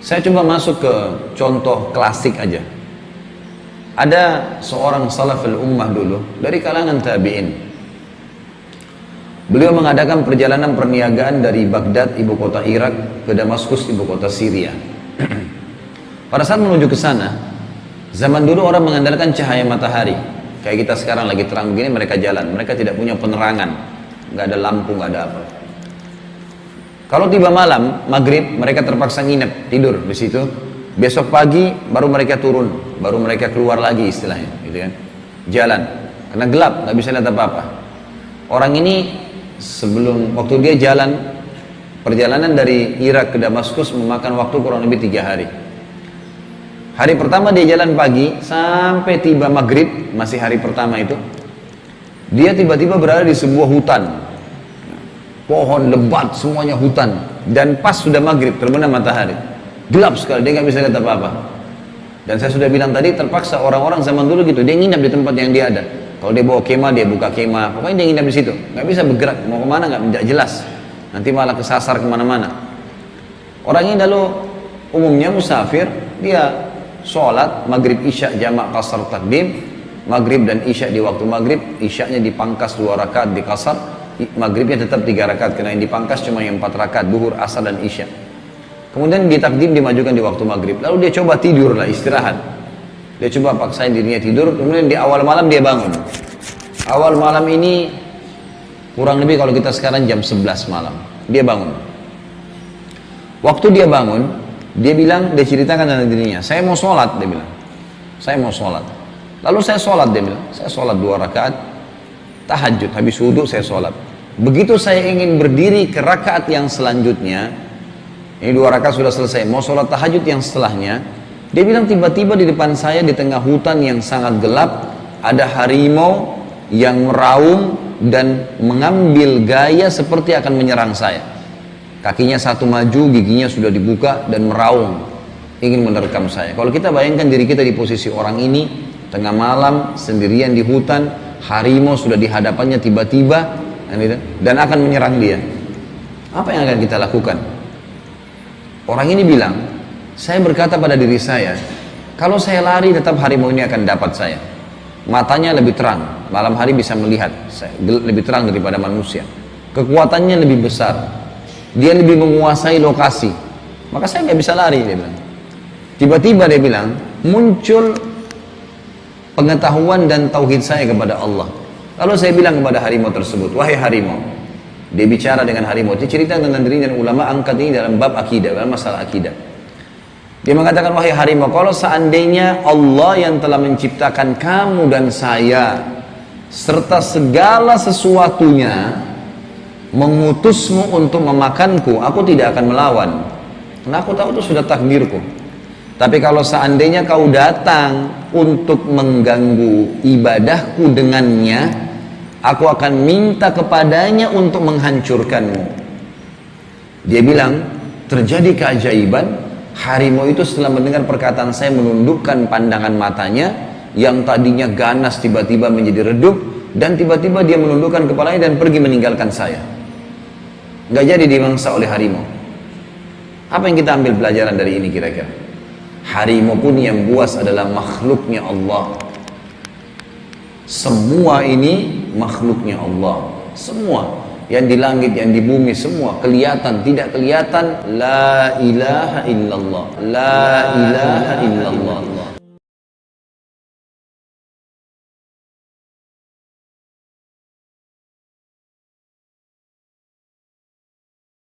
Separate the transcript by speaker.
Speaker 1: Saya coba masuk ke contoh klasik aja. Ada seorang salaful ummah dulu dari kalangan tabi'in. Beliau mengadakan perjalanan perniagaan dari Baghdad, ibu kota Irak, ke Damaskus, ibu kota Syria. Pada saat menuju ke sana, zaman dulu orang mengandalkan cahaya matahari. Kayak kita sekarang lagi terang begini, mereka jalan. Mereka tidak punya penerangan, nggak ada lampu, nggak ada apa. Kalau tiba malam, maghrib, mereka terpaksa nginep, tidur di situ. Besok pagi baru mereka turun, baru mereka keluar lagi istilahnya, gitu kan? Jalan, karena gelap, nggak bisa lihat apa-apa. Orang ini sebelum waktu dia jalan, perjalanan dari Irak ke Damaskus memakan waktu kurang lebih 3 hari. Hari pertama dia jalan pagi sampai tiba maghrib, masih hari pertama itu, dia tiba-tiba berada di sebuah hutan. Pohon lebat, semuanya hutan, dan pas sudah maghrib terbenam matahari, gelap sekali, dia nggak bisa lihat apa-apa. Dan saya sudah bilang tadi, terpaksa orang-orang zaman dulu gitu, dia nginap di tempat yang dia ada. Kalau dia bawa kemah, dia buka kemah, pokoknya dia nginap di situ, nggak bisa bergerak, mau kemana nggak jelas, nanti malah kesasar kemana-mana. Orang ini lalu umumnya musafir, dia sholat maghrib isya jamak qasar takdim, maghrib dan isya di waktu maghrib, isyanya dipangkas 2 rakaat di qasar, maghribnya tetap 3 rakaat karena yang dipangkas cuma yang 4 rakaat, duhur, asar dan isya. Kemudian ditakdim, dimajukan di waktu maghrib. Lalu dia coba tidur lah, istirahat. Dia coba paksain dirinya tidur, kemudian di awal malam dia bangun. Awal malam ini kurang lebih kalau kita sekarang jam 11 malam. Dia bangun. Waktu dia bangun, dia bilang, dia ceritakan tentang dirinya, saya mau sholat, dia bilang. Saya mau sholat. Lalu saya sholat, dia bilang. Saya sholat 2 rakaat. Tahajud, habis wudhu saya sholat. Begitu saya ingin berdiri ke rakaat yang selanjutnya, ini 2 rakaat sudah selesai, mau sholat tahajud yang setelahnya, dia bilang tiba-tiba di depan saya di tengah hutan yang sangat gelap, ada harimau yang meraung dan mengambil gaya seperti akan menyerang saya. Kakinya satu maju, giginya sudah dibuka dan meraung, ingin menerkam saya. Kalau kita bayangkan diri kita di posisi orang ini, tengah malam, sendirian di hutan, harimau sudah di hadapannya tiba-tiba dan akan menyerang dia. Apa yang akan kita lakukan? Orang ini bilang, saya berkata pada diri saya, kalau saya lari tetap harimau ini akan dapat saya. Matanya lebih terang, malam hari bisa melihat, lebih terang daripada manusia. Kekuatannya lebih besar, dia lebih menguasai lokasi. Maka saya nggak bisa lari, dia bilang. Tiba-tiba dia bilang, muncul pengetahuan dan tauhid saya kepada Allah. Lalu saya bilang kepada harimau tersebut, wahai harimau. Dia bicara dengan harimau, dia cerita tentang dirinya, dan ulama angkat ini dalam bab akidah, dalam masalah akidah. Dia mengatakan, wahai harimau, kalau seandainya Allah yang telah menciptakan kamu dan saya serta segala sesuatunya mengutusmu untuk memakanku, aku tidak akan melawan, karena aku tahu itu sudah takdirku. Tapi kalau seandainya kau datang untuk mengganggu ibadahku dengannya, aku akan minta kepadanya untuk menghancurkanmu. Dia bilang, terjadi keajaiban, harimau itu setelah mendengar perkataan saya menundukkan pandangan matanya, yang tadinya ganas tiba-tiba menjadi redup, dan tiba-tiba dia menundukkan kepalanya dan pergi meninggalkan saya. Gak jadi dimangsa oleh harimau. Apa yang kita ambil pelajaran dari ini kira-kira? Harimau pun yang buas adalah makhluknya Allah. Semua ini makhluknya Allah. Semua yang di langit, yang di bumi, semua kelihatan, tidak kelihatan, la ilaha illallah, la ilaha illallah,